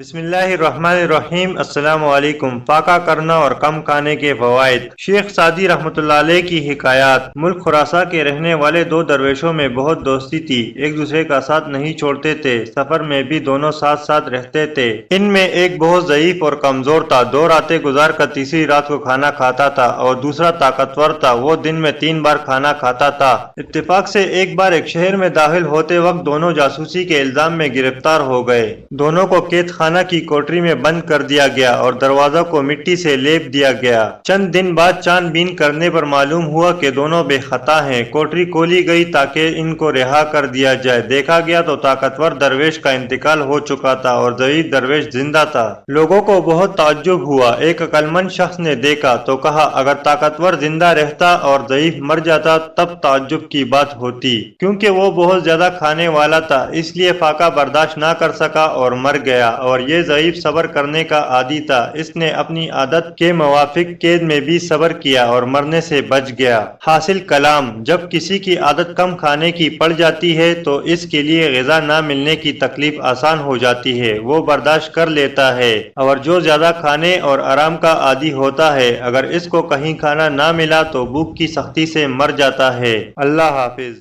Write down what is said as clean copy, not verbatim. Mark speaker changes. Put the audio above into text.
Speaker 1: بسم اللہ الرحمن الرحیم۔ السلام علیکم۔ فاقہ کرنا اور کم کھانے کے فوائد۔ شیخ سعدی رحمۃ اللہ علیہ کی حکایات۔ ملک خراساں کے رہنے والے دو درویشوں میں بہت دوستی تھی، ایک دوسرے کا ساتھ نہیں چھوڑتے تھے، سفر میں بھی دونوں ساتھ ساتھ رہتے تھے۔ ان میں ایک بہت ضعیف اور کمزور تھا، دو راتیں گزار کر تیسری رات کو کھانا کھاتا تھا، اور دوسرا طاقتور تھا، وہ دن میں 3 بار کھانا کھاتا تھا۔ اتفاق سے ایک بار ایک شہر میں داخل ہوتے وقت دونوں جاسوسی کے الزام میں گرفتار ہو گئے۔ دونوں کو قید خانہ کی کوٹری میں بند کر دیا گیا اور دروازوں کو مٹی سے لیپ دیا گیا۔ چند دن بعد چھان بین کرنے پر معلوم ہوا کہ دونوں بے خطا ہیں۔ کوٹری کھولی گئی تاکہ ان کو رہا کر دیا جائے۔ دیکھا گیا تو طاقتور درویش کا انتقال ہو چکا تھا اور ضعیف درویش زندہ تھا۔ لوگوں کو بہت تعجب ہوا۔ ایک عقل مند شخص نے دیکھا تو کہا، اگر طاقتور زندہ رہتا اور ضعیف مر جاتا تب تعجب کی بات ہوتی، کیونکہ وہ بہت زیادہ کھانے والا تھا، اس لیے فاقہ برداشت نہ کر سکا اور مر گیا، اور یہ ضعیف صبر کرنے کا عادی تھا، اس نے اپنی عادت کے موافق قید میں بھی صبر کیا اور مرنے سے بچ گیا۔ حاصل کلام: جب کسی کی عادت کم کھانے کی پڑ جاتی ہے تو اس کے لیے غذا نہ ملنے کی تکلیف آسان ہو جاتی ہے، وہ برداشت کر لیتا ہے، اور جو زیادہ کھانے اور آرام کا عادی ہوتا ہے، اگر اس کو کہیں کھانا نہ ملا تو بھوک کی سختی سے مر جاتا ہے۔ اللہ حافظ۔